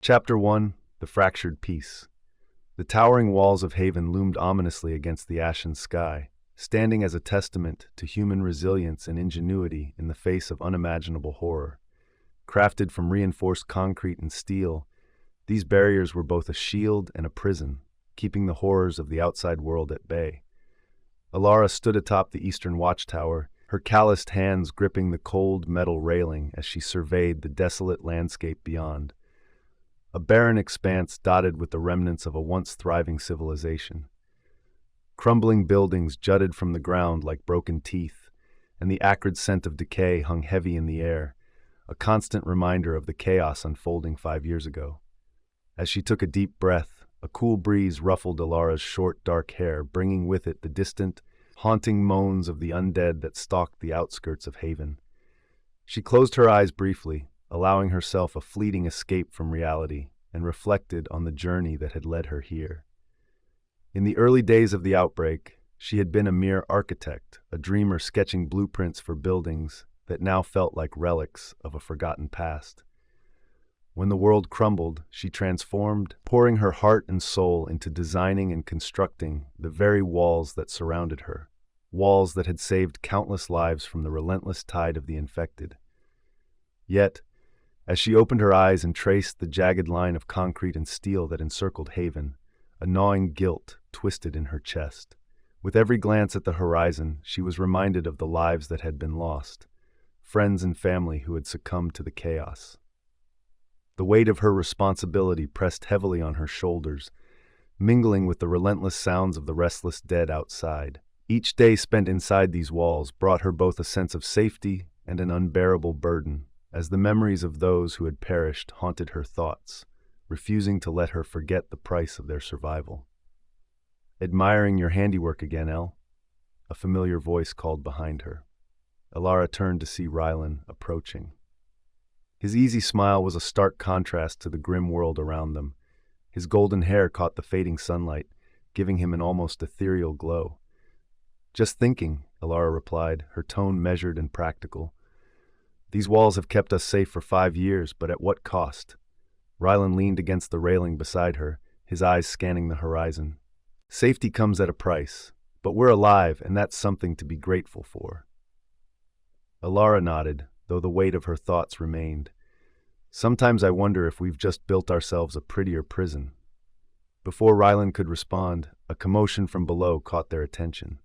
Chapter 1: The Fractured Peace. The towering walls of Haven loomed ominously against the ashen sky, standing as a testament to human resilience and ingenuity in the face of unimaginable horror. Crafted from reinforced concrete and steel, these barriers were both a shield and a prison, keeping the horrors of the outside world at bay. Elara stood atop the eastern watchtower, her calloused hands gripping the cold metal railing as she surveyed the desolate landscape beyond. A barren expanse dotted with the remnants of a once thriving civilization. Crumbling buildings jutted from the ground like broken teeth, and the acrid scent of decay hung heavy in the air, a constant reminder of the chaos unfolding 5 years ago. As she took a deep breath, a cool breeze ruffled Elara's short, dark hair, bringing with it the distant, haunting moans of the undead that stalked the outskirts of Haven. She closed her eyes briefly, allowing herself a fleeting escape from reality, and reflected on the journey that had led her here. In the early days of the outbreak, she had been a mere architect, a dreamer sketching blueprints for buildings that now felt like relics of a forgotten past. When the world crumbled, she transformed, pouring her heart and soul into designing and constructing the very walls that surrounded her, walls that had saved countless lives from the relentless tide of the infected. Yet, as she opened her eyes and traced the jagged line of concrete and steel that encircled Haven, a gnawing guilt twisted in her chest. With every glance at the horizon, she was reminded of the lives that had been lost, friends and family who had succumbed to the chaos. The weight of her responsibility pressed heavily on her shoulders, mingling with the relentless sounds of the restless dead outside. Each day spent inside these walls brought her both a sense of safety and an unbearable burden, as the memories of those who had perished haunted her thoughts, refusing to let her forget the price of their survival. "Admiring your handiwork again, El?" a familiar voice called behind her. Elara turned to see Rylan approaching. His easy smile was a stark contrast to the grim world around them. His golden hair caught the fading sunlight, giving him an almost ethereal glow. "Just thinking," Elara replied, her tone measured and practical. "These walls have kept us safe for 5 years, but at what cost?" Rylan leaned against the railing beside her, his eyes scanning the horizon. "Safety comes at a price, but we're alive, and that's something to be grateful for." Elara nodded, though the weight of her thoughts remained. "Sometimes I wonder if we've just built ourselves a prettier prison." Before Rylan could respond, a commotion from below caught their attention.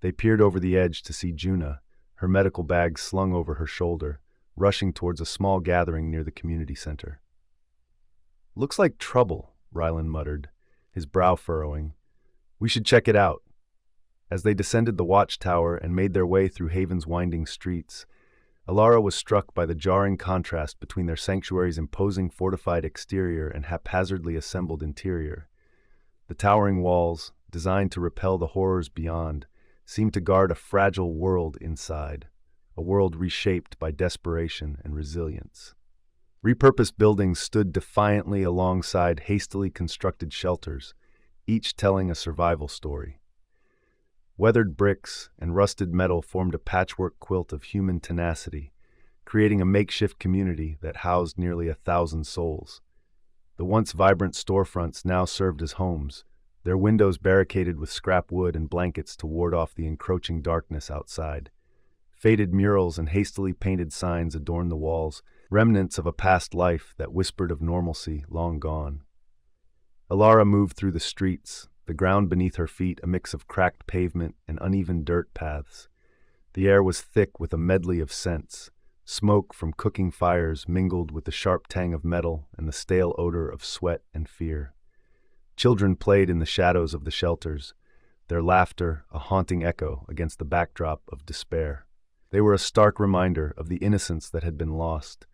They peered over the edge to see Juna, her medical bag slung over her shoulder, rushing towards a small gathering near the community center. "Looks like trouble," Rylan muttered, his brow furrowing. "We should check it out." As they descended the watchtower and made their way through Haven's winding streets, Elara was struck by the jarring contrast between their sanctuary's imposing fortified exterior and haphazardly assembled interior. The towering walls, designed to repel the horrors beyond, seemed to guard a fragile world inside, a world reshaped by desperation and resilience. Repurposed buildings stood defiantly alongside hastily constructed shelters, each telling a survival story. Weathered bricks and rusted metal formed a patchwork quilt of human tenacity, creating a makeshift community that housed nearly 1,000 souls. The once vibrant storefronts now served as homes, their windows barricaded with scrap wood and blankets to ward off the encroaching darkness outside. Faded murals and hastily painted signs adorned the walls, remnants of a past life that whispered of normalcy long gone. Elara moved through the streets, the ground beneath her feet a mix of cracked pavement and uneven dirt paths. The air was thick with a medley of scents. Smoke from cooking fires mingled with the sharp tang of metal and the stale odor of sweat and fear. Children played in the shadows of the shelters, their laughter a haunting echo against the backdrop of despair. They were a stark reminder of the innocence that had been lost,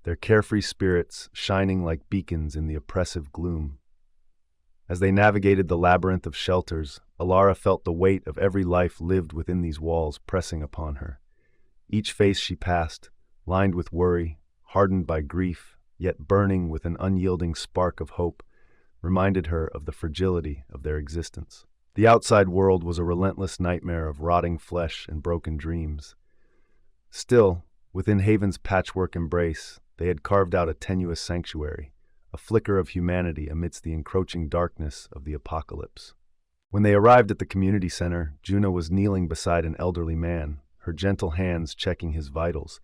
their carefree spirits shining like beacons in the oppressive gloom. As they navigated the labyrinth of shelters, Elara felt the weight of every life lived within these walls pressing upon her. Each face she passed, lined with worry, hardened by grief, yet burning with an unyielding spark of hope, reminded her of the fragility of their existence. The outside world was a relentless nightmare of rotting flesh and broken dreams. Still, within Haven's patchwork embrace, they had carved out a tenuous sanctuary, a flicker of humanity amidst the encroaching darkness of the apocalypse. When they arrived at the community center, Juna was kneeling beside an elderly man, her gentle hands checking his vitals.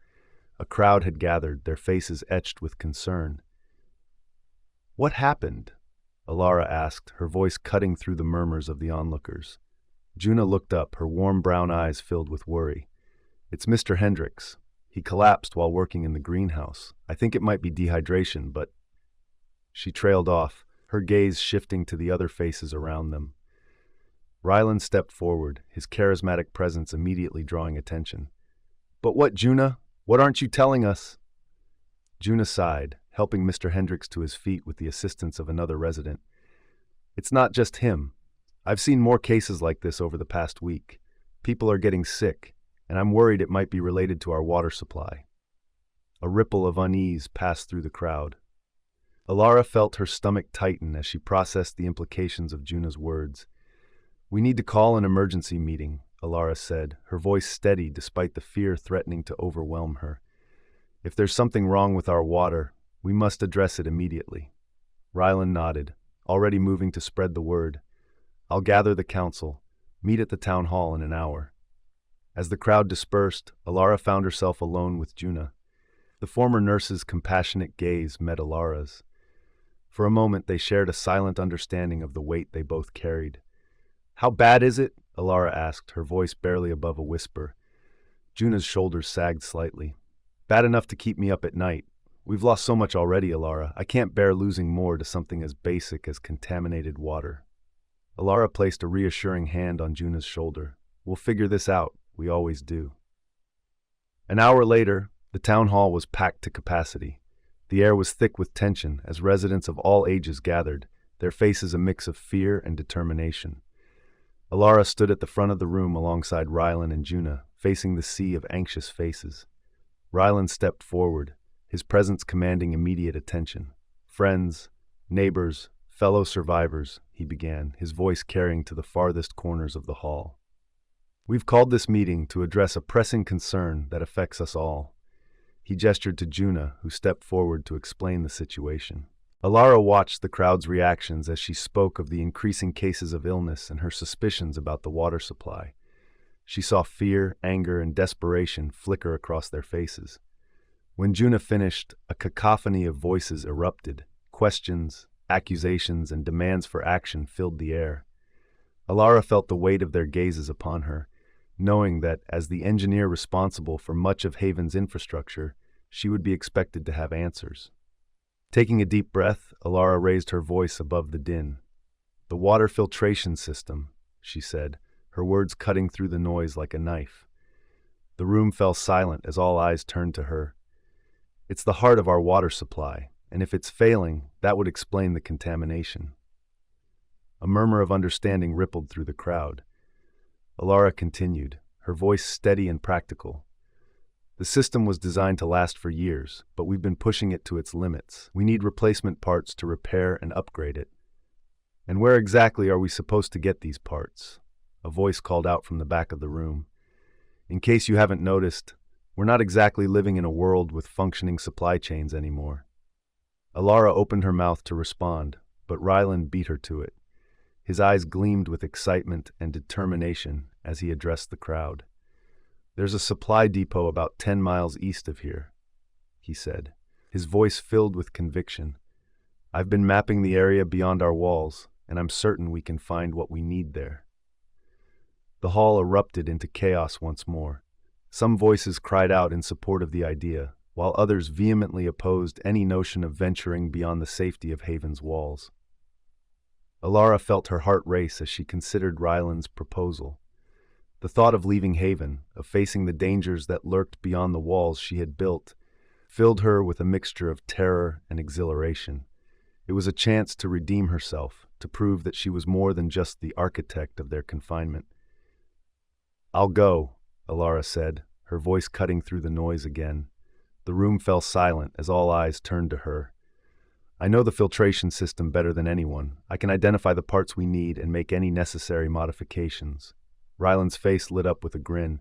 A crowd had gathered, their faces etched with concern. "What happened?" Elara asked, her voice cutting through the murmurs of the onlookers. Juna looked up, her warm brown eyes filled with worry. "It's Mr. Hendricks. He collapsed while working in the greenhouse. I think it might be dehydration, but—" She trailed off, her gaze shifting to the other faces around them. Rylan stepped forward, his charismatic presence immediately drawing attention. "But what, Juna? What aren't you telling us?" Juna sighed, helping Mr. Hendricks to his feet with the assistance of another resident. "It's not just him. I've seen more cases like this over the past week. People are getting sick, and I'm worried it might be related to our water supply." A ripple of unease passed through the crowd. Elara felt her stomach tighten as she processed the implications of Juna's words. "We need to call an emergency meeting," Elara said, her voice steady despite the fear threatening to overwhelm her. "If there's something wrong with our water, we must address it immediately." Rylan nodded, already moving to spread the word. "I'll gather the council. Meet at the town hall in an hour." As the crowd dispersed, Elara found herself alone with Juna. The former nurse's compassionate gaze met Elara's. For a moment they shared a silent understanding of the weight they both carried. "How bad is it?" Elara asked, her voice barely above a whisper. Juna's shoulders sagged slightly. "Bad enough to keep me up at night. We've lost so much already, Elara. I can't bear losing more to something as basic as contaminated water." Elara placed a reassuring hand on Juna's shoulder. "We'll figure this out. We always do." An hour later, the town hall was packed to capacity. The air was thick with tension as residents of all ages gathered, their faces a mix of fear and determination. Elara stood at the front of the room alongside Rylan and Juna, facing the sea of anxious faces. Rylan stepped forward, his presence commanding immediate attention. "Friends, neighbors, fellow survivors," he began, his voice carrying to the farthest corners of the hall. "We've called this meeting to address a pressing concern that affects us all." He gestured to Juna, who stepped forward to explain the situation. Elara watched the crowd's reactions as she spoke of the increasing cases of illness and her suspicions about the water supply. She saw fear, anger, and desperation flicker across their faces. When Juna finished, a cacophony of voices erupted. Questions, accusations, and demands for action filled the air. Elara felt the weight of their gazes upon her, knowing that, as the engineer responsible for much of Haven's infrastructure, she would be expected to have answers. Taking a deep breath, Elara raised her voice above the din. "The water filtration system," she said, her words cutting through the noise like a knife. The room fell silent as all eyes turned to her. "It's the heart of our water supply, and if it's failing, that would explain the contamination." A murmur of understanding rippled through the crowd. Elara continued, her voice steady and practical. "The system was designed to last for years, but we've been pushing it to its limits. We need replacement parts to repair and upgrade it." "And where exactly are we supposed to get these parts?" A voice called out from the back of the room. "In case you haven't noticed, we're not exactly living in a world with functioning supply chains anymore." Elara opened her mouth to respond, but Rylan beat her to it. His eyes gleamed with excitement and determination as he addressed the crowd. "There's a supply depot about 10 miles east of here," he said, his voice filled with conviction. "I've been mapping the area beyond our walls, and I'm certain we can find what we need there." The hall erupted into chaos once more. Some voices cried out in support of the idea, while others vehemently opposed any notion of venturing beyond the safety of Haven's walls. Elara felt her heart race as she considered Rylan's proposal. The thought of leaving Haven, of facing the dangers that lurked beyond the walls she had built, filled her with a mixture of terror and exhilaration. It was a chance to redeem herself, to prove that she was more than just the architect of their confinement. "I'll go," Elara said, her voice cutting through the noise again. The room fell silent as all eyes turned to her. "I know the filtration system better than anyone. I can identify the parts we need and make any necessary modifications." Rylan's face lit up with a grin.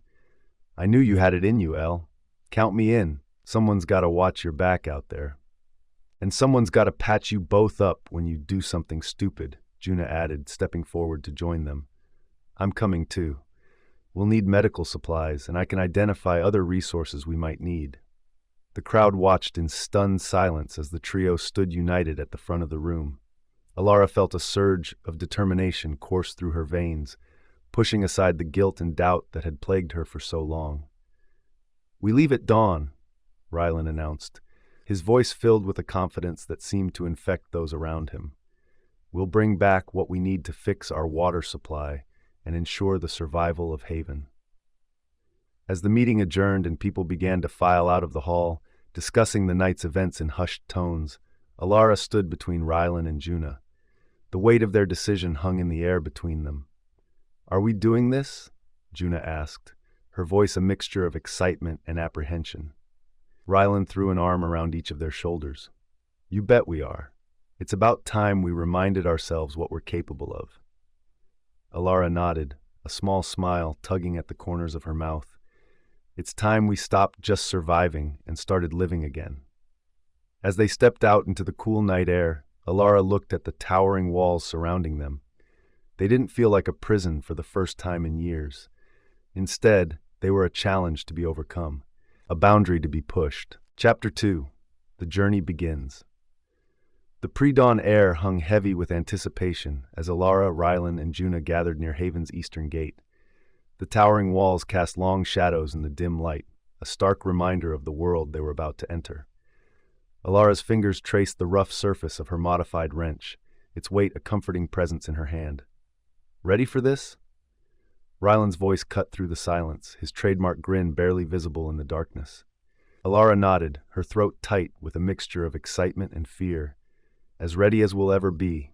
"I knew you had it in you, El. Count me in. Someone's got to watch your back out there." And someone's got to patch you both up when you do something stupid, Juna added, stepping forward to join them. I'm coming too. We'll need medical supplies, and I can identify other resources we might need. The crowd watched in stunned silence as the trio stood united at the front of the room. Elara felt a surge of determination course through her veins, pushing aside the guilt and doubt that had plagued her for so long. "We leave at dawn," Rylan announced, his voice filled with a confidence that seemed to infect those around him. "We'll bring back what we need to fix our water supply and ensure the survival of Haven." As the meeting adjourned and people began to file out of the hall, discussing the night's events in hushed tones, Elara stood between Rylan and Juna. The weight of their decision hung in the air between them. "Are we doing this?" Juna asked, her voice a mixture of excitement and apprehension. Rylan threw an arm around each of their shoulders. "You bet we are. It's about time we reminded ourselves what we're capable of." Elara nodded, a small smile tugging at the corners of her mouth. "It's time we stopped just surviving and started living again." As they stepped out into the cool night air, Elara looked at the towering walls surrounding them. They didn't feel like a prison for the first time in years. Instead, they were a challenge to be overcome, a boundary to be pushed. Chapter 2. The Journey Begins. The pre-dawn air hung heavy with anticipation as Elara, Rylan, and Juna gathered near Haven's eastern gate. The towering walls cast long shadows in the dim light, a stark reminder of the world they were about to enter. Alara's fingers traced the rough surface of her modified wrench, its weight a comforting presence in her hand. "Ready for this?" Rylan's voice cut through the silence, his trademark grin barely visible in the darkness. Elara nodded, her throat tight with a mixture of excitement and fear. "As ready as we'll ever be."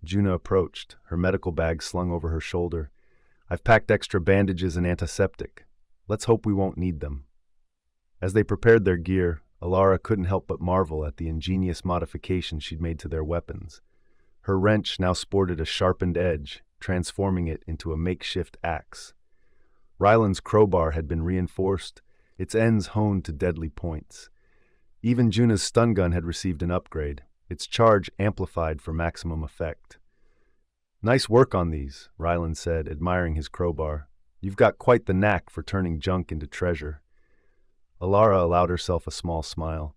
Juna approached, her medical bag slung over her shoulder. "I've packed extra bandages and antiseptic. Let's hope we won't need them." As they prepared their gear, Elara couldn't help but marvel at the ingenious modifications she'd made to their weapons. Her wrench now sported a sharpened edge, transforming it into a makeshift axe. Rylan's crowbar had been reinforced, its ends honed to deadly points. Even Juna's stun gun had received an upgrade, its charge amplified for maximum effect. "Nice work on these," Rylan said, admiring his crowbar. "You've got quite the knack for turning junk into treasure." Elara allowed herself a small smile.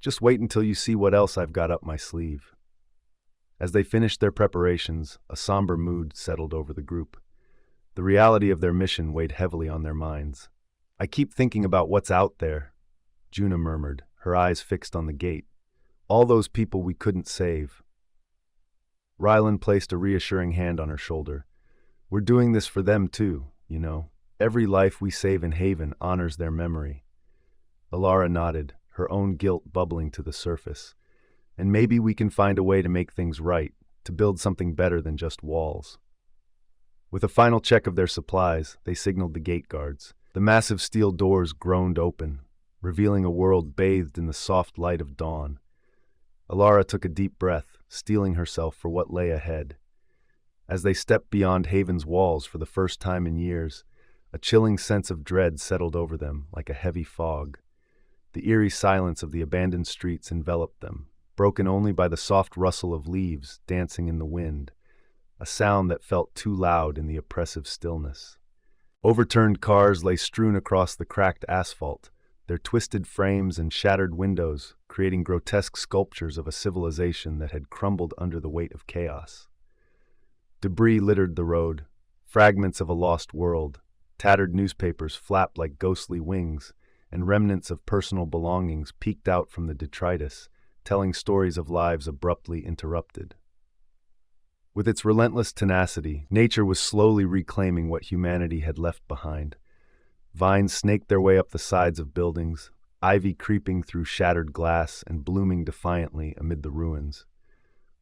"Just wait until you see what else I've got up my sleeve." As they finished their preparations, a somber mood settled over the group. The reality of their mission weighed heavily on their minds. "I keep thinking about what's out there," Juna murmured, her eyes fixed on the gate. "All those people we couldn't save." Rylan placed a reassuring hand on her shoulder. "We're doing this for them too, you know. Every life we save in Haven honors their memory." Elara nodded, her own guilt bubbling to the surface. "And maybe we can find a way to make things right, to build something better than just walls." With a final check of their supplies, they signaled the gate guards. The massive steel doors groaned open, revealing a world bathed in the soft light of dawn. Elara took a deep breath, steeling herself for what lay ahead. As they stepped beyond Haven's walls for the first time in years, a chilling sense of dread settled over them like a heavy fog. The eerie silence of the abandoned streets enveloped them, broken only by the soft rustle of leaves dancing in the wind, a sound that felt too loud in the oppressive stillness. Overturned cars lay strewn across the cracked asphalt, their twisted frames and shattered windows creating grotesque sculptures of a civilization that had crumbled under the weight of chaos. Debris littered the road, fragments of a lost world, tattered newspapers flapped like ghostly wings, and remnants of personal belongings peeked out from the detritus, telling stories of lives abruptly interrupted. With its relentless tenacity, nature was slowly reclaiming what humanity had left behind. Vines snaked their way up the sides of buildings, ivy creeping through shattered glass and blooming defiantly amid the ruins.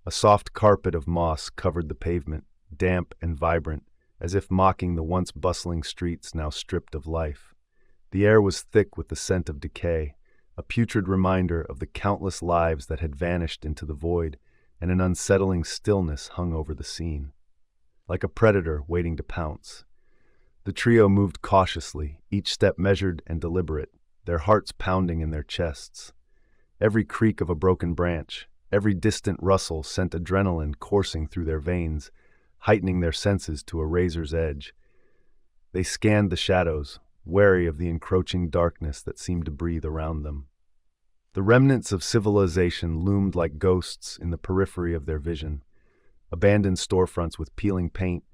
A soft carpet of moss covered the pavement, damp and vibrant, as if mocking the once bustling streets now stripped of life. The air was thick with the scent of decay, a putrid reminder of the countless lives that had vanished into the void, and an unsettling stillness hung over the scene. Like a predator waiting to pounce. The trio moved cautiously, each step measured and deliberate, their hearts pounding in their chests. Every creak of a broken branch, every distant rustle sent adrenaline coursing through their veins, heightening their senses to a razor's edge. They scanned the shadows, wary of the encroaching darkness that seemed to breathe around them. The remnants of civilization loomed like ghosts in the periphery of their vision. Abandoned storefronts with peeling paint,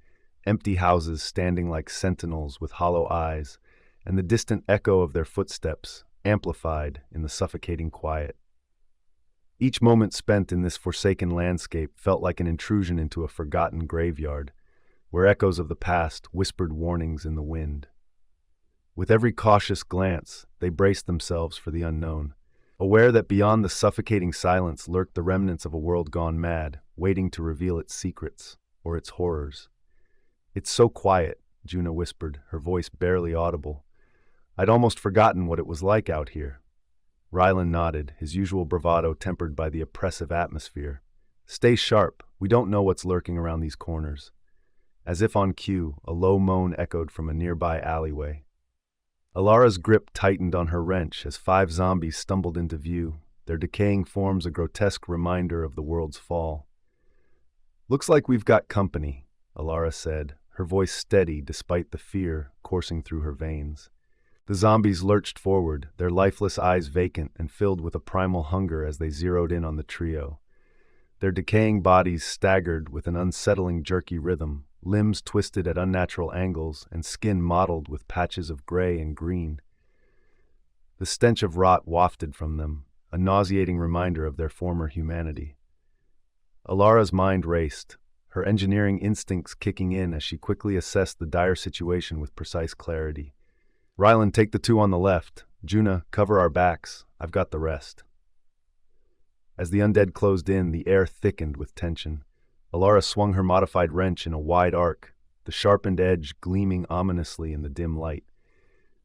empty houses standing like sentinels with hollow eyes, and the distant echo of their footsteps, amplified in the suffocating quiet. Each moment spent in this forsaken landscape felt like an intrusion into a forgotten graveyard, where echoes of the past whispered warnings in the wind. With every cautious glance, they braced themselves for the unknown, aware that beyond the suffocating silence lurked the remnants of a world gone mad, waiting to reveal its secrets or its horrors. "It's so quiet," Juna whispered, her voice barely audible. "I'd almost forgotten what it was like out here." Rylan nodded, his usual bravado tempered by the oppressive atmosphere. "Stay sharp, we don't know what's lurking around these corners." As if on cue, a low moan echoed from a nearby alleyway. Elara's grip tightened on her wrench as 5 zombies stumbled into view, their decaying forms a grotesque reminder of the world's fall. "Looks like we've got company," Elara said, her voice steady despite the fear coursing through her veins. The zombies lurched forward, their lifeless eyes vacant and filled with a primal hunger as they zeroed in on the trio. Their decaying bodies staggered with an unsettling jerky rhythm, limbs twisted at unnatural angles and skin mottled with patches of gray and green. The stench of rot wafted from them, a nauseating reminder of their former humanity. Elara's mind raced, her engineering instincts kicking in as she quickly assessed the dire situation with precise clarity. "Rylan, take the 2 on the left. Juna, cover our backs. I've got the rest." As the undead closed in, the air thickened with tension. Elara swung her modified wrench in a wide arc, the sharpened edge gleaming ominously in the dim light.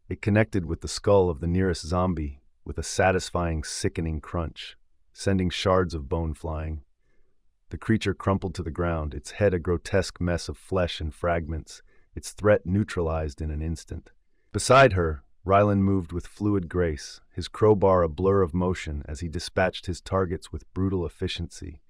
It connected with the skull of the nearest zombie with a satisfying, sickening crunch, sending shards of bone flying. The creature crumpled to the ground, its head a grotesque mess of flesh and fragments, its threat neutralized in an instant. Beside her, Rylan moved with fluid grace, his crowbar a blur of motion as he dispatched his targets with brutal efficiency.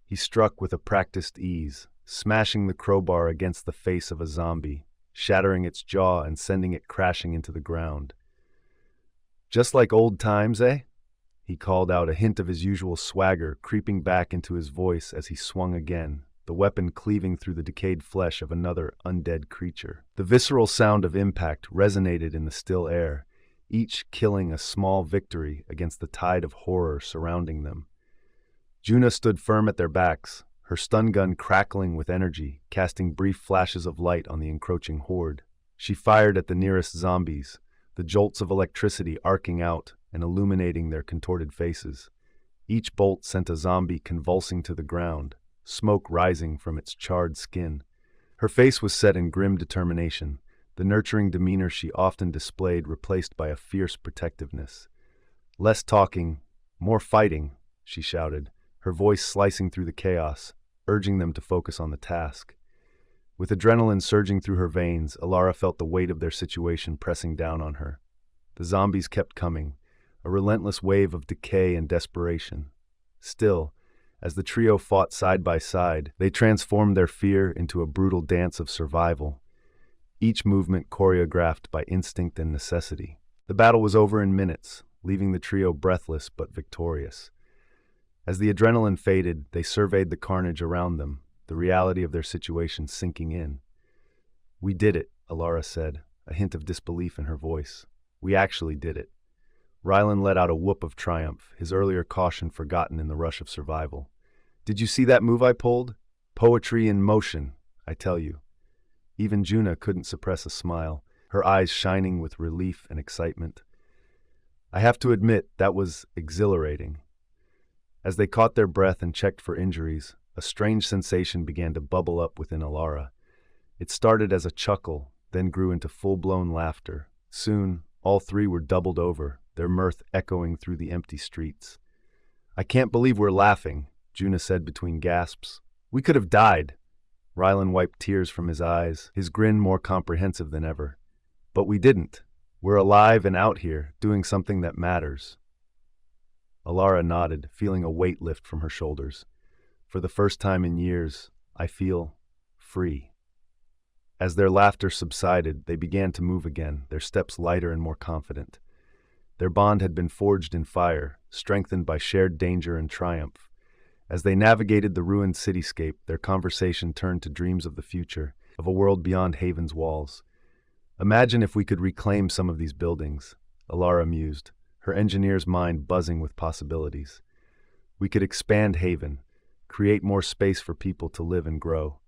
He struck with a practiced ease, smashing the crowbar against the face of a zombie, shattering its jaw and sending it crashing into the ground. "Just like old times, eh?" He called out, a hint of his usual swagger creeping back into his voice as he swung again, the weapon cleaving through the decayed flesh of another undead creature. The visceral sound of impact resonated in the still air, each killing a small victory against the tide of horror surrounding them. Juna stood firm at their backs, her stun gun crackling with energy, casting brief flashes of light on the encroaching horde. She fired at the nearest zombies, the jolts of electricity arcing out and illuminating their contorted faces. Each bolt sent a zombie convulsing to the ground, smoke rising from its charred skin. Her face was set in grim determination, the nurturing demeanor she often displayed replaced by a fierce protectiveness. "Less talking, more fighting," she shouted, her voice slicing through the chaos, urging them to focus on the task. With adrenaline surging through her veins, Elara felt the weight of their situation pressing down on her. The zombies kept coming, a relentless wave of decay and desperation. Still, as the trio fought side by side, they transformed their fear into a brutal dance of survival, each movement choreographed by instinct and necessity. The battle was over in minutes, leaving the trio breathless but victorious. As the adrenaline faded, they surveyed the carnage around them, the reality of their situation sinking in. "We did it," Elara said, a hint of disbelief in her voice. "We actually did it." Rylan let out a whoop of triumph, his earlier caution forgotten in the rush of survival. "Did you see that move I pulled? Poetry in motion, I tell you." Even Juna couldn't suppress a smile, her eyes shining with relief and excitement. "I have to admit, that was exhilarating." As they caught their breath and checked for injuries, a strange sensation began to bubble up within Elara. It started as a chuckle, then grew into full-blown laughter. Soon, all 3 were doubled over, their mirth echoing through the empty streets. "I can't believe we're laughing," Juna said between gasps. "We could have died." Rylan wiped tears from his eyes, his grin more comprehensive than ever. "But we didn't. We're alive and out here, doing something that matters." Elara nodded, feeling a weight lift from her shoulders. For the first time in years, I feel free. As their laughter subsided, they began to move again, their steps lighter and more confident. Their bond had been forged in fire, strengthened by shared danger and triumph. As they navigated the ruined cityscape, their conversation turned to dreams of the future, of a world beyond Haven's walls. Imagine if we could reclaim some of these buildings, Elara mused, her engineer's mind buzzing with possibilities. We could expand Haven, create more space for people to live and grow.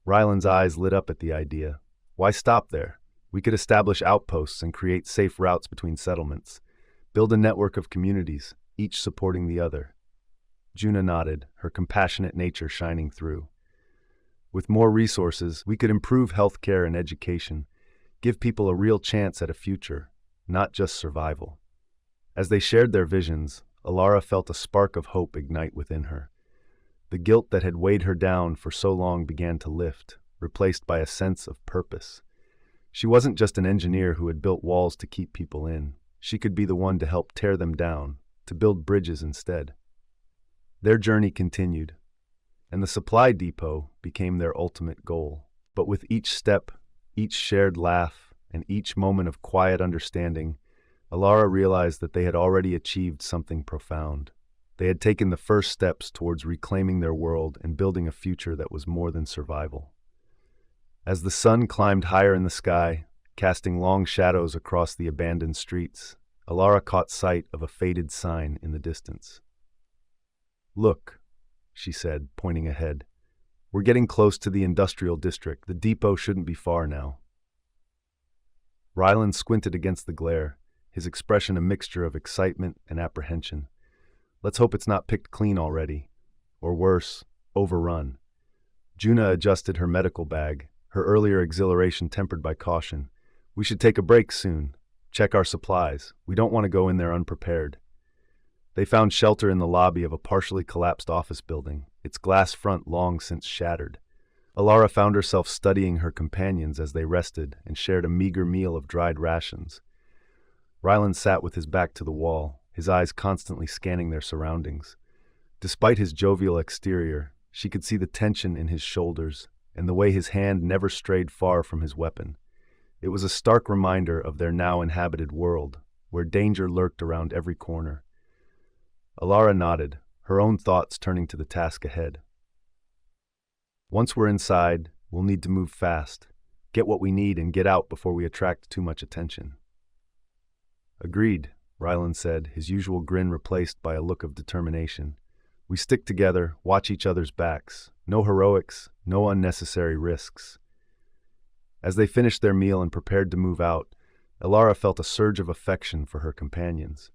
Rylan's eyes lit up at the idea. Why stop there? We could establish outposts and create safe routes between settlements. Build a network of communities, each supporting the other. Juna nodded, her compassionate nature shining through. With more resources, we could improve healthcare and education, give people a real chance at a future, not just survival. As they shared their visions, Elara felt a spark of hope ignite within her. The guilt that had weighed her down for so long began to lift, replaced by a sense of purpose. She wasn't just an engineer who had built walls to keep people in. She could be the one to help tear them down, to build bridges instead. Their journey continued, and the supply depot became their ultimate goal. But with each step, each shared laugh, and each moment of quiet understanding, Elara realized that they had already achieved something profound. They had taken the first steps towards reclaiming their world and building a future that was more than survival. As the sun climbed higher in the sky, casting long shadows across the abandoned streets, Elara caught sight of a faded sign in the distance. "Look," she said, pointing ahead. "We're getting close to the industrial district. The depot shouldn't be far now." Rylan squinted against the glare, his expression a mixture of excitement and apprehension. Let's hope it's not picked clean already. Or worse, overrun. Juna adjusted her medical bag, her earlier exhilaration tempered by caution. "We should take a break soon. Check our supplies. We don't want to go in there unprepared." They found shelter in the lobby of a partially collapsed office building, its glass front long since shattered. Elara found herself studying her companions as they rested and shared a meager meal of dried rations. Rylan sat with his back to the wall, his eyes constantly scanning their surroundings. Despite his jovial exterior, she could see the tension in his shoulders and the way his hand never strayed far from his weapon. It was a stark reminder of their now inhabited world, where danger lurked around every corner. Elara nodded, her own thoughts turning to the task ahead. "Once we're inside, we'll need to move fast, get what we need and get out before we attract too much attention." "Agreed," Rylan said, his usual grin replaced by a look of determination. "We stick together, watch each other's backs. No heroics, no unnecessary risks." As they finished their meal and prepared to move out, Elara felt a surge of affection for her companions.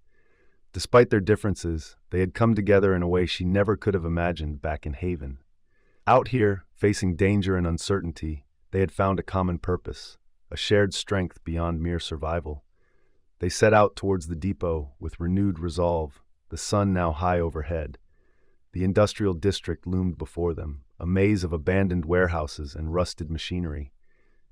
Despite their differences, they had come together in a way she never could have imagined back in Haven. Out here, facing danger and uncertainty, they had found a common purpose, a shared strength beyond mere survival. They set out towards the depot with renewed resolve, the sun now high overhead. The industrial district loomed before them, a maze of abandoned warehouses and rusted machinery.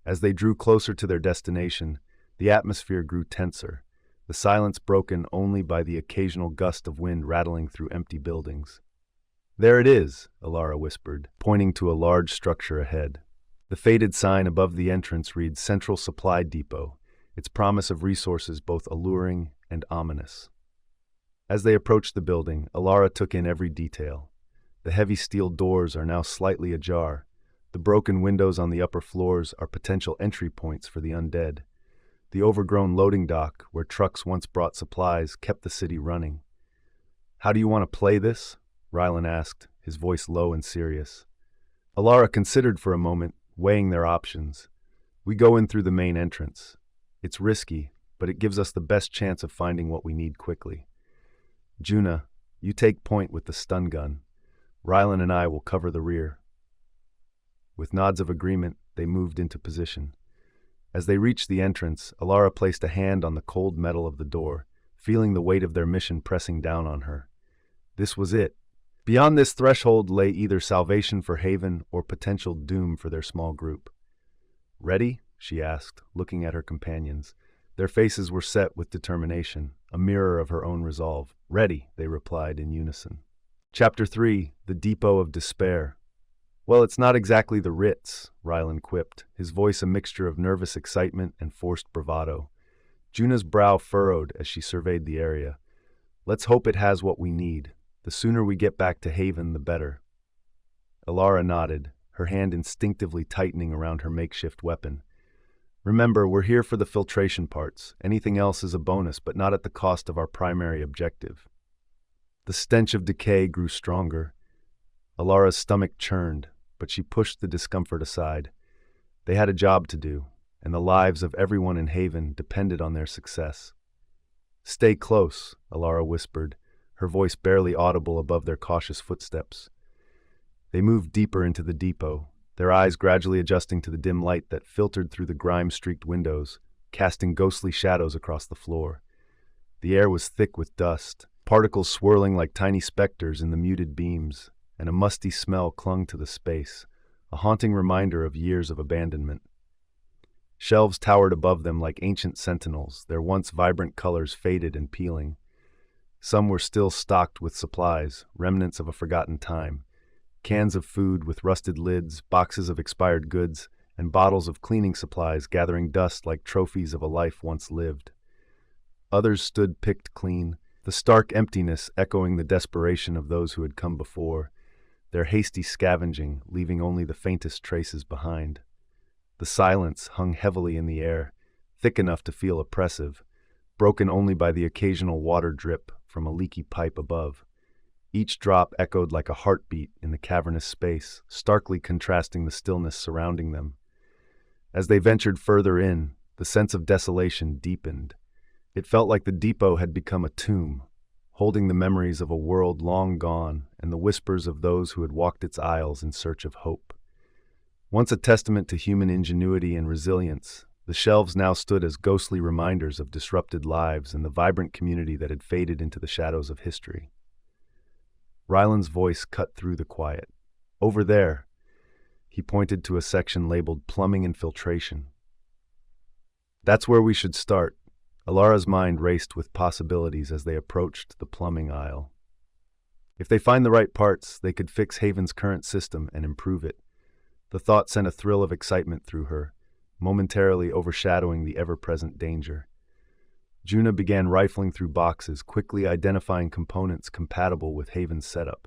As they drew closer to their destination, the atmosphere grew tenser, the silence broken only by the occasional gust of wind rattling through empty buildings. "There it is," Elara whispered, pointing to a large structure ahead. The faded sign above the entrance reads Central Supply Depot, its promise of resources both alluring and ominous. As they approached the building, Elara took in every detail. The heavy steel doors are now slightly ajar. The broken windows on the upper floors are potential entry points for the undead. The overgrown loading dock, where trucks once brought supplies, kept the city running. "How do you want to play this?" Rylan asked, his voice low and serious. Elara considered for a moment, weighing their options. "We go in through the main entrance. It's risky, but it gives us the best chance of finding what we need quickly. Juna, you take point with the stun gun. Rylan and I will cover the rear." With nods of agreement, they moved into position. As they reached the entrance, Elara placed a hand on the cold metal of the door, feeling the weight of their mission pressing down on her. This was it. Beyond this threshold lay either salvation for Haven or potential doom for their small group. "Ready?" she asked, looking at her companions. Their faces were set with determination, a mirror of her own resolve. "Ready," they replied in unison. Chapter 3, The Depot of Despair. "Well, it's not exactly the Ritz," Rylan quipped, his voice a mixture of nervous excitement and forced bravado. Juna's brow furrowed as she surveyed the area. "Let's hope it has what we need. The sooner we get back to Haven, the better." Elara nodded, her hand instinctively tightening around her makeshift weapon. "Remember, we're here for the filtration parts. Anything else is a bonus, but not at the cost of our primary objective." The stench of decay grew stronger. Elara's stomach churned, but she pushed the discomfort aside. They had a job to do, and the lives of everyone in Haven depended on their success. "Stay close," Elara whispered, her voice barely audible above their cautious footsteps. They moved deeper into the depot, their eyes gradually adjusting to the dim light that filtered through the grime-streaked windows, casting ghostly shadows across the floor. The air was thick with dust, particles swirling like tiny specters in the muted beams, and a musty smell clung to the space, a haunting reminder of years of abandonment. Shelves towered above them like ancient sentinels, their once vibrant colors faded and peeling. Some were still stocked with supplies, remnants of a forgotten time. Cans of food with rusted lids, boxes of expired goods, and bottles of cleaning supplies gathering dust like trophies of a life once lived. Others stood picked clean, the stark emptiness echoing the desperation of those who had come before, their hasty scavenging leaving only the faintest traces behind. The silence hung heavily in the air, thick enough to feel oppressive, broken only by the occasional water drip from a leaky pipe above. Each drop echoed like a heartbeat in the cavernous space, starkly contrasting the stillness surrounding them. As they ventured further in, the sense of desolation deepened. It felt like the depot had become a tomb, holding the memories of a world long gone and the whispers of those who had walked its aisles in search of hope. Once a testament to human ingenuity and resilience, the shelves now stood as ghostly reminders of disrupted lives and the vibrant community that had faded into the shadows of history. Rylan's voice cut through the quiet. "Over there." He pointed to a section labeled Plumbing and Filtration. "That's where we should start." Elara's mind raced with possibilities as they approached the plumbing aisle. If they find the right parts, they could fix Haven's current system and improve it. The thought sent a thrill of excitement through her, momentarily overshadowing the ever-present danger. Juna began rifling through boxes, quickly identifying components compatible with Haven's setup.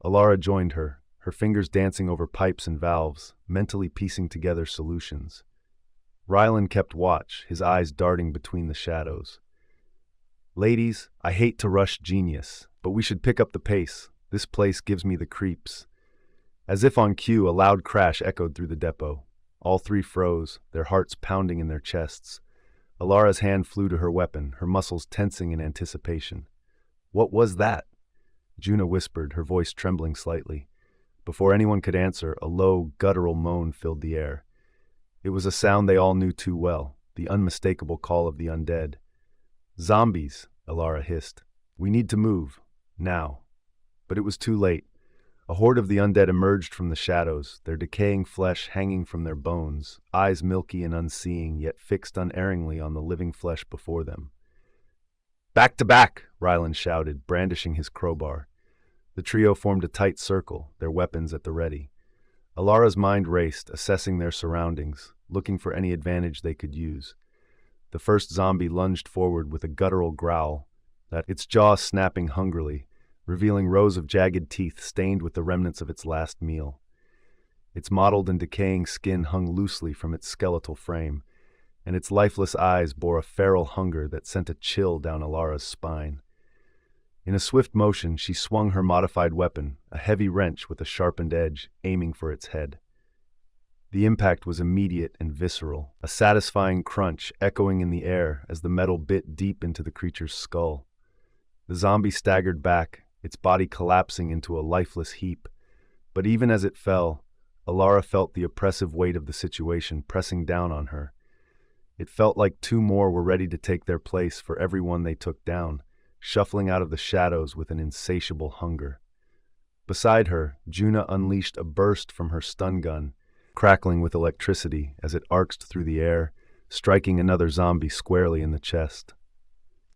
Elara joined her, her fingers dancing over pipes and valves, mentally piecing together solutions. Rylan kept watch, his eyes darting between the shadows. "Ladies, I hate to rush genius, but we should pick up the pace. This place gives me the creeps." As if on cue, a loud crash echoed through the depot. All three froze, their hearts pounding in their chests. Elara's hand flew to her weapon, her muscles tensing in anticipation. "What was that?" Juna whispered, her voice trembling slightly. Before anyone could answer, a low, guttural moan filled the air. It was a sound they all knew too well, the unmistakable call of the undead. "Zombies," Elara hissed. "We need to move. Now." But it was too late. A horde of the undead emerged from the shadows, their decaying flesh hanging from their bones, eyes milky and unseeing, yet fixed unerringly on the living flesh before them. "Back to back!" Rylan shouted, brandishing his crowbar. The trio formed a tight circle, their weapons at the ready. Elara's mind raced, assessing their surroundings, looking for any advantage they could use. The first zombie lunged forward with a guttural growl, its jaw snapping hungrily, revealing rows of jagged teeth stained with the remnants of its last meal. Its mottled and decaying skin hung loosely from its skeletal frame, and its lifeless eyes bore a feral hunger that sent a chill down Elara's spine. In a swift motion, she swung her modified weapon, a heavy wrench with a sharpened edge, aiming for its head. The impact was immediate and visceral, a satisfying crunch echoing in the air as the metal bit deep into the creature's skull. The zombie staggered back, its body collapsing into a lifeless heap. But even as it fell, Elara felt the oppressive weight of the situation pressing down on her. It felt like two more were ready to take their place for every one they took down, shuffling out of the shadows with an insatiable hunger. Beside her, Juna unleashed a burst from her stun gun, crackling with electricity as it arced through the air, striking another zombie squarely in the chest.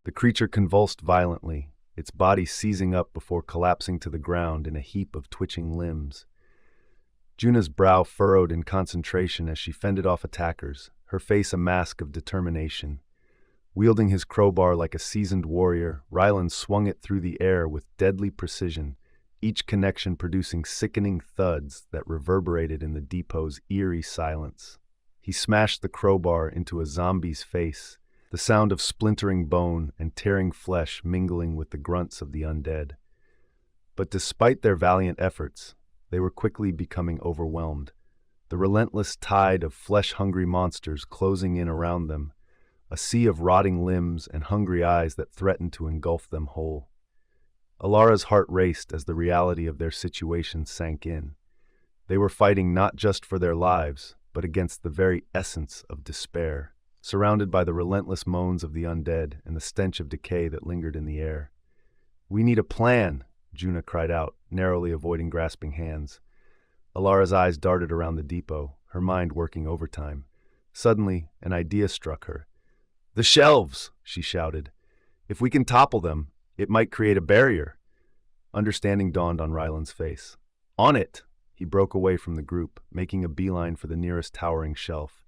The creature convulsed violently, its body seizing up before collapsing to the ground in a heap of twitching limbs. Juna's brow furrowed in concentration as she fended off attackers, her face a mask of determination. Wielding his crowbar like a seasoned warrior, Rylan swung it through the air with deadly precision, each connection producing sickening thuds that reverberated in the depot's eerie silence. He smashed the crowbar into a zombie's face, the sound of splintering bone and tearing flesh mingling with the grunts of the undead. But despite their valiant efforts, they were quickly becoming overwhelmed, the relentless tide of flesh-hungry monsters closing in around them, a sea of rotting limbs and hungry eyes that threatened to engulf them whole. Elara's heart raced as the reality of their situation sank in. They were fighting not just for their lives, but against the very essence of despair, surrounded by the relentless moans of the undead and the stench of decay that lingered in the air. "We need a plan," Juna cried out, narrowly avoiding grasping hands. Elara's eyes darted around the depot, her mind working overtime. Suddenly, an idea struck her. "The shelves!" she shouted. "If we can topple them, it might create a barrier." Understanding dawned on Rylan's face. "On it!" He broke away from the group, making a beeline for the nearest towering shelf.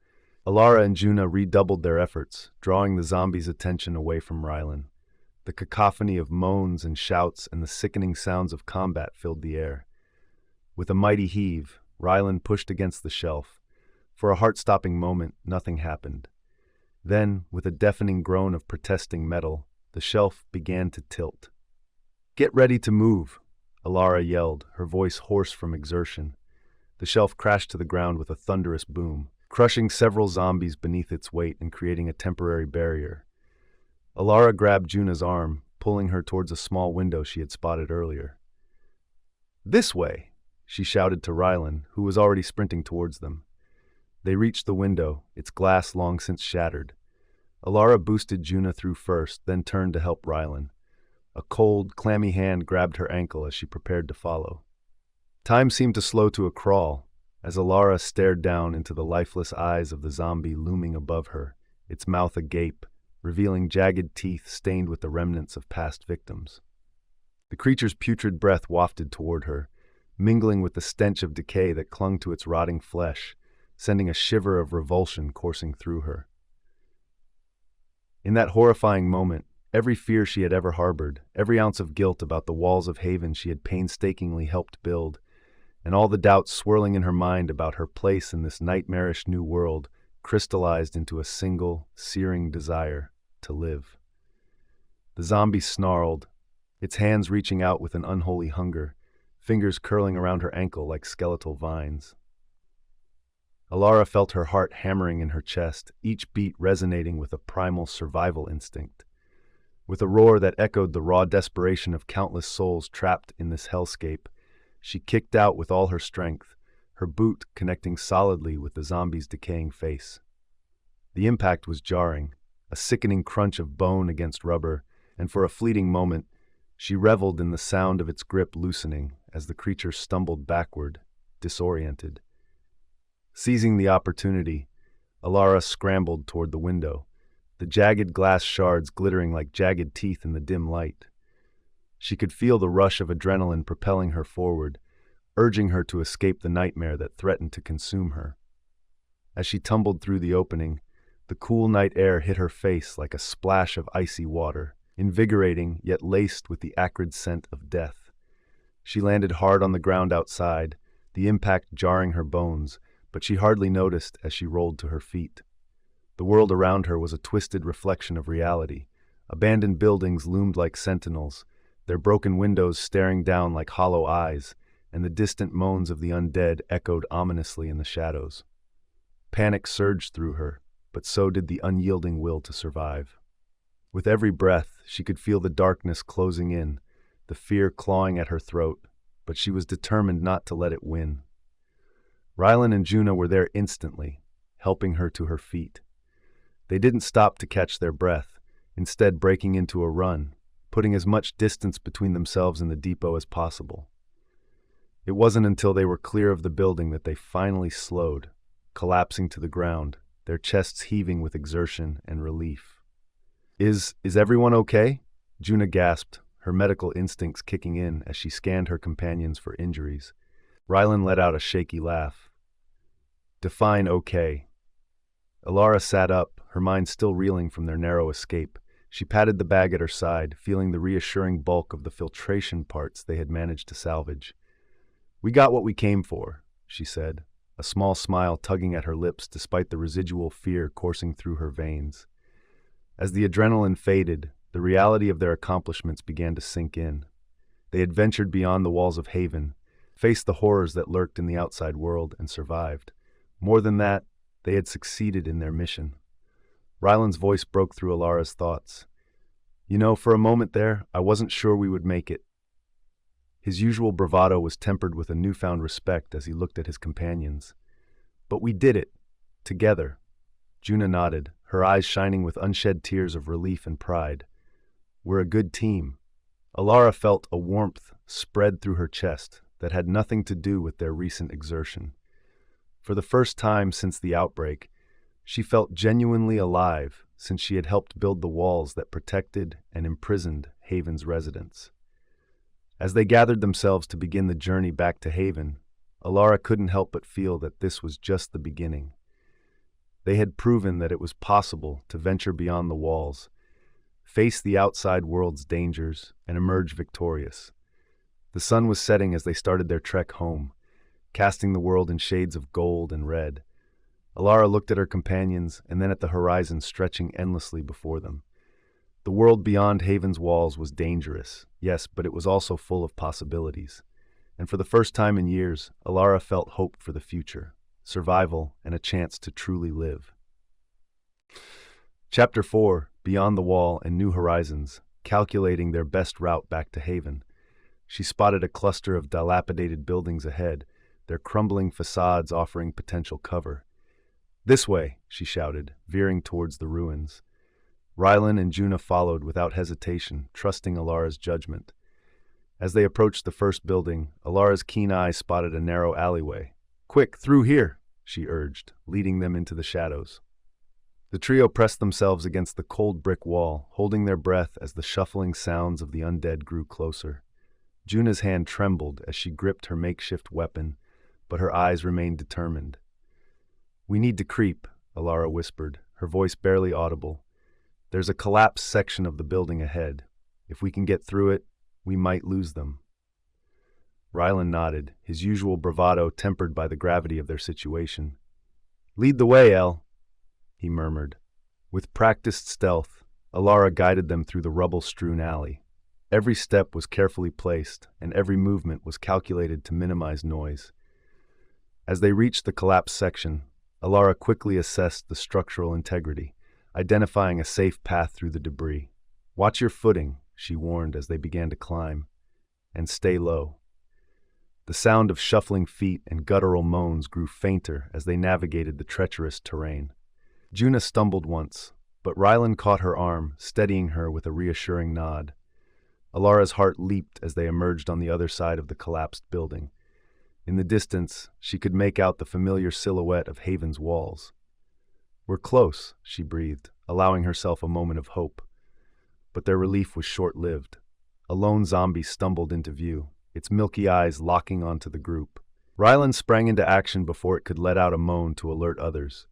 Elara and Juna redoubled their efforts, drawing the zombies' attention away from Rylan. The cacophony of moans and shouts and the sickening sounds of combat filled the air. With a mighty heave, Rylan pushed against the shelf. For a heart-stopping moment, nothing happened. Then, with a deafening groan of protesting metal, the shelf began to tilt. "Get ready to move," Elara yelled, her voice hoarse from exertion. The shelf crashed to the ground with a thunderous boom, crushing several zombies beneath its weight and creating a temporary barrier. Elara grabbed Juna's arm, pulling her towards a small window she had spotted earlier. "This way!" she shouted to Rylan, who was already sprinting towards them. They reached the window, its glass long since shattered. Elara boosted Juna through first, then turned to help Rylan. A cold, clammy hand grabbed her ankle as she prepared to follow. Time seemed to slow to a crawl, as Elara stared down into the lifeless eyes of the zombie looming above her, its mouth agape, revealing jagged teeth stained with the remnants of past victims. The creature's putrid breath wafted toward her, mingling with the stench of decay that clung to its rotting flesh, sending a shiver of revulsion coursing through her. In that horrifying moment, every fear she had ever harbored, every ounce of guilt about the walls of haven she had painstakingly helped build, and all the doubts swirling in her mind about her place in this nightmarish new world crystallized into a single, searing desire to live. The zombie snarled, its hands reaching out with an unholy hunger, fingers curling around her ankle like skeletal vines. Elara felt her heart hammering in her chest, each beat resonating with a primal survival instinct. With a roar that echoed the raw desperation of countless souls trapped in this hellscape, she kicked out with all her strength, her boot connecting solidly with the zombie's decaying face. The impact was jarring, a sickening crunch of bone against rubber, and for a fleeting moment, she reveled in the sound of its grip loosening as the creature stumbled backward, disoriented. Seizing the opportunity, Elara scrambled toward the window, the jagged glass shards glittering like jagged teeth in the dim light. She could feel the rush of adrenaline propelling her forward, urging her to escape the nightmare that threatened to consume her. As she tumbled through the opening, the cool night air hit her face like a splash of icy water, invigorating yet laced with the acrid scent of death. She landed hard on the ground outside, the impact jarring her bones, but she hardly noticed as she rolled to her feet. The world around her was a twisted reflection of reality. Abandoned buildings loomed like sentinels, their broken windows staring down like hollow eyes, and the distant moans of the undead echoed ominously in the shadows. Panic surged through her, but so did the unyielding will to survive. With every breath, she could feel the darkness closing in, the fear clawing at her throat, but she was determined not to let it win. Rylan and Juna were there instantly, helping her to her feet. They didn't stop to catch their breath, instead breaking into a run, putting as much distance between themselves and the depot as possible. It wasn't until they were clear of the building that they finally slowed, collapsing to the ground, their chests heaving with exertion and relief. Is everyone okay? Juna gasped, her medical instincts kicking in as she scanned her companions for injuries. Rylan let out a shaky laugh. Define okay. Elara sat up, her mind still reeling from their narrow escape. She patted the bag at her side, feeling the reassuring bulk of the filtration parts they had managed to salvage. We got what we came for, she said, a small smile tugging at her lips despite the residual fear coursing through her veins. As the adrenaline faded, the reality of their accomplishments began to sink in. They had ventured beyond the walls of Haven, faced the horrors that lurked in the outside world, and survived. More than that, they had succeeded in their mission. Rylan's voice broke through Elara's thoughts. You know, for a moment there, I wasn't sure we would make it. His usual bravado was tempered with a newfound respect as he looked at his companions. But we did it. Together. Juna nodded, her eyes shining with unshed tears of relief and pride. We're a good team. Elara felt a warmth spread through her chest that had nothing to do with their recent exertion. For the first time since the outbreak, she felt genuinely alive since she had helped build the walls that protected and imprisoned Haven's residents. As they gathered themselves to begin the journey back to Haven, Elara couldn't help but feel that this was just the beginning. They had proven that it was possible to venture beyond the walls, face the outside world's dangers, and emerge victorious. The sun was setting as they started their trek home, casting the world in shades of gold and red. Elara looked at her companions and then at the horizon stretching endlessly before them. The world beyond Haven's walls was dangerous, yes, but it was also full of possibilities. And for the first time in years, Elara felt hope for the future, survival, and a chance to truly live. Chapter 4, Beyond the Wall and New Horizons, calculating their best route back to Haven. She spotted a cluster of dilapidated buildings ahead, their crumbling facades offering potential cover. This way, she shouted, veering towards the ruins. Rylan and Juna followed without hesitation, trusting Elara's judgment. As they approached the first building, Elara's keen eye spotted a narrow alleyway. Quick, through here, she urged, leading them into the shadows. The trio pressed themselves against the cold brick wall, holding their breath as the shuffling sounds of the undead grew closer. Juna's hand trembled as she gripped her makeshift weapon, but her eyes remained determined. We need to creep, Elara whispered, her voice barely audible. There's a collapsed section of the building ahead. If we can get through it, we might lose them. Rylan nodded, his usual bravado tempered by the gravity of their situation. Lead the way, El, he murmured. With practiced stealth, Elara guided them through the rubble-strewn alley. Every step was carefully placed, and every movement was calculated to minimize noise. As they reached the collapsed section, Elara quickly assessed the structural integrity, identifying a safe path through the debris. Watch your footing, she warned as they began to climb, and stay low. The sound of shuffling feet and guttural moans grew fainter as they navigated the treacherous terrain. Juna stumbled once, but Rylan caught her arm, steadying her with a reassuring nod. Elara's heart leaped as they emerged on the other side of the collapsed building. In the distance, she could make out the familiar silhouette of Haven's walls. We're close, she breathed, allowing herself a moment of hope. But their relief was short-lived. A lone zombie stumbled into view, its milky eyes locking onto the group. Rylan sprang into action before it could let out a moan to alert others.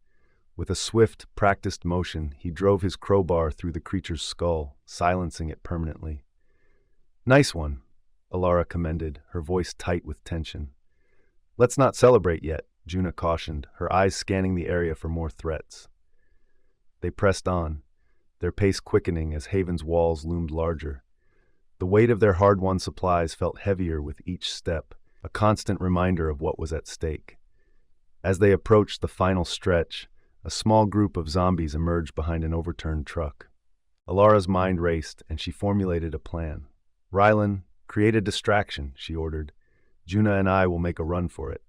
With a swift, practiced motion, he drove his crowbar through the creature's skull, silencing it permanently. Nice one, Elara commended, her voice tight with tension. Let's not celebrate yet, Juna cautioned, her eyes scanning the area for more threats. They pressed on, their pace quickening as Haven's walls loomed larger. The weight of their hard-won supplies felt heavier with each step, a constant reminder of what was at stake. As they approached the final stretch, a small group of zombies emerged behind an overturned truck. Elara's mind raced, and she formulated a plan. Rylan, create a distraction, she ordered. Juna and I will make a run for it.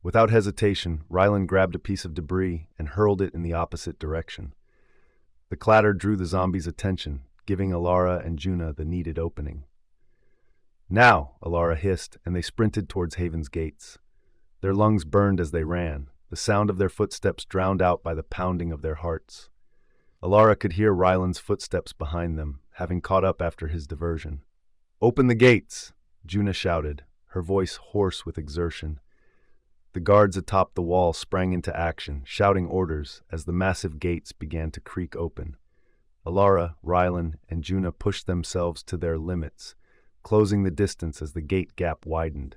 Without hesitation, Rylan grabbed a piece of debris and hurled it in the opposite direction. The clatter drew the zombies' attention, giving Elara and Juna the needed opening. Now, Elara hissed, and they sprinted towards Haven's gates. Their lungs burned as they ran, the sound of their footsteps drowned out by the pounding of their hearts. Elara could hear Rylan's footsteps behind them, having caught up after his diversion. "Open the gates!" Juna shouted, her voice hoarse with exertion. The guards atop the wall sprang into action, shouting orders as the massive gates began to creak open. Elara, Rylan, and Juna pushed themselves to their limits, closing the distance as the gate gap widened.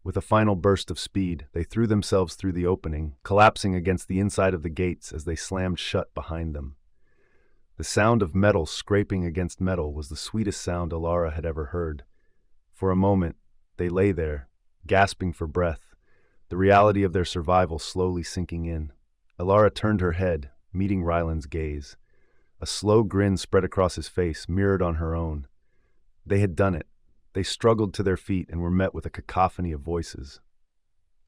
With a final burst of speed, they threw themselves through the opening, collapsing against the inside of the gates as they slammed shut behind them. The sound of metal scraping against metal was the sweetest sound Elara had ever heard. For a moment, they lay there, gasping for breath, the reality of their survival slowly sinking in. Elara turned her head, meeting Rylan's gaze. A slow grin spread across his face, mirrored on her own. They had done it. They struggled to their feet and were met with a cacophony of voices.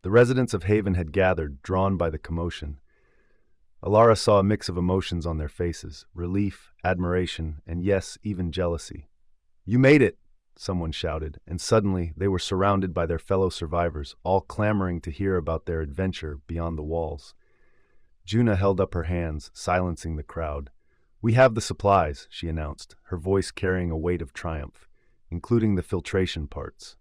The residents of Haven had gathered, drawn by the commotion. Elara saw a mix of emotions on their faces: relief, admiration, and yes, even jealousy. "You made it!" someone shouted, and suddenly they were surrounded by their fellow survivors, all clamoring to hear about their adventure beyond the walls. Juna held up her hands, silencing the crowd. "We have the supplies," she announced, her voice carrying a weight of triumph, including the filtration parts.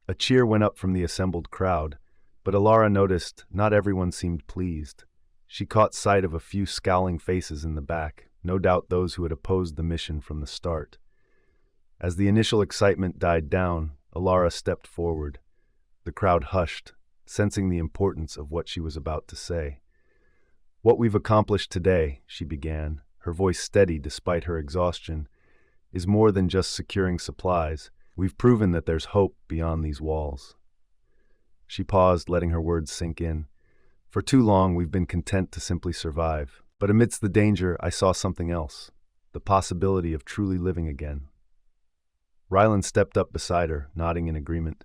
A cheer went up from the assembled crowd, but Elara noticed not everyone seemed pleased. She caught sight of a few scowling faces in the back, no doubt those who had opposed the mission from the start. As the initial excitement died down, Elara stepped forward. The crowd hushed, sensing the importance of what she was about to say. "What we've accomplished today," she began, her voice steady despite her exhaustion, "is more than just securing supplies. We've proven that there's hope beyond these walls." She paused, letting her words sink in. "For too long, we've been content to simply survive. But amidst the danger, I saw something else, the possibility of truly living again." Rylan stepped up beside her, nodding in agreement.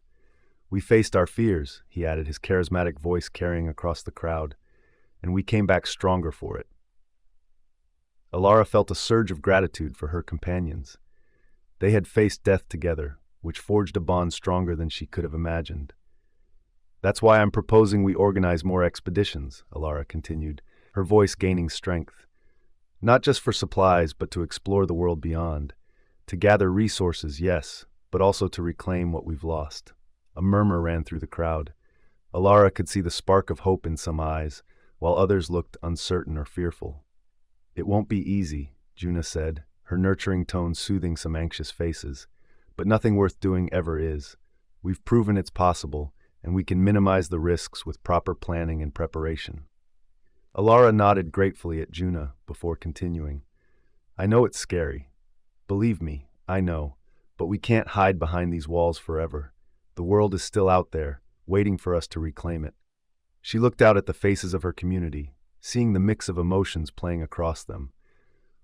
"We faced our fears," he added, his charismatic voice carrying across the crowd, "and we came back stronger for it." Elara felt a surge of gratitude for her companions. They had faced death together, which forged a bond stronger than she could have imagined. "That's why I'm proposing we organize more expeditions," Elara continued, her voice gaining strength. "Not just for supplies, but to explore the world beyond. To gather resources, yes, but also to reclaim what we've lost." A murmur ran through the crowd. Elara could see the spark of hope in some eyes, while others looked uncertain or fearful. "It won't be easy," Juna said, her nurturing tone soothing some anxious faces. "But nothing worth doing ever is. We've proven it's possible, and we can minimize the risks with proper planning and preparation." Elara nodded gratefully at Juna before continuing. "I know it's scary. Believe me, I know, but we can't hide behind these walls forever. The world is still out there, waiting for us to reclaim it." She looked out at the faces of her community, seeing the mix of emotions playing across them.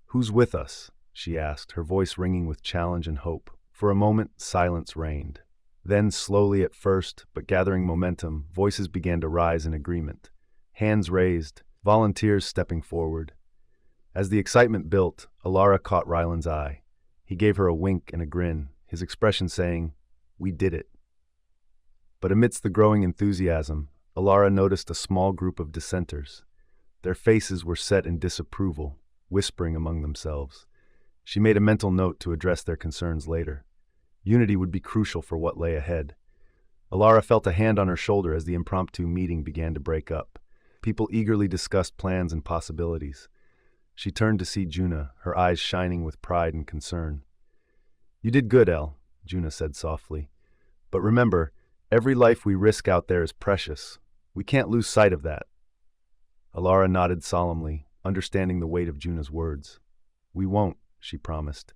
"Who's with us?" she asked, her voice ringing with challenge and hope. For a moment, silence reigned. Then, slowly at first, but gathering momentum, voices began to rise in agreement. Hands raised, volunteers stepping forward. As the excitement built, Elara caught Rylan's eye. He gave her a wink and a grin, his expression saying, "We did it." But amidst the growing enthusiasm, Elara noticed a small group of dissenters. Their faces were set in disapproval, whispering among themselves. She made a mental note to address their concerns later. Unity would be crucial for what lay ahead. Elara felt a hand on her shoulder as the impromptu meeting began to break up. People eagerly discussed plans and possibilities. She turned to see Juna, her eyes shining with pride and concern. "You did good, El," Juna said softly. "But remember, every life we risk out there is precious. We can't lose sight of that." Elara nodded solemnly, understanding the weight of Juna's words. "We won't," she promised.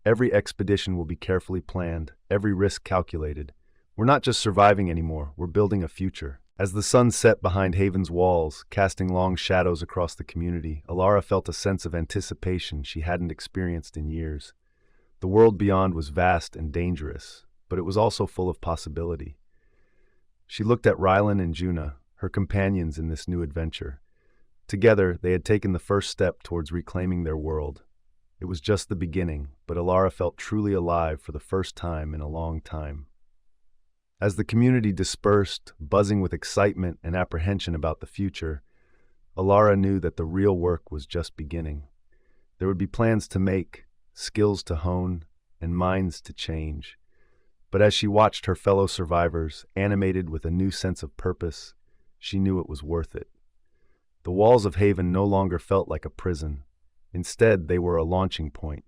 "Every expedition will be carefully planned, every risk calculated. We're not just surviving anymore, we're building a future." As the sun set behind Haven's walls, casting long shadows across the community, Elara felt a sense of anticipation she hadn't experienced in years. The world beyond was vast and dangerous, but it was also full of possibility. She looked at Rylan and Juna, her companions in this new adventure. Together, they had taken the first step towards reclaiming their world. It was just the beginning, but Elara felt truly alive for the first time in a long time. As the community dispersed, buzzing with excitement and apprehension about the future, Elara knew that the real work was just beginning. There would be plans to make, skills to hone, and minds to change. But as she watched her fellow survivors, animated with a new sense of purpose, she knew it was worth it. The walls of Haven no longer felt like a prison. Instead, they were a launching point,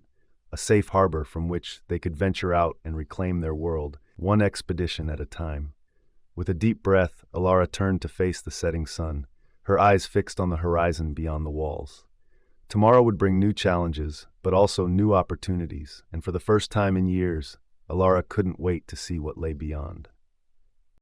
a safe harbor from which they could venture out and reclaim their world, one expedition at a time. With a deep breath, Elara turned to face the setting sun, her eyes fixed on the horizon beyond the walls. Tomorrow would bring new challenges, but also new opportunities, and for the first time in years, Elara couldn't wait to see what lay beyond.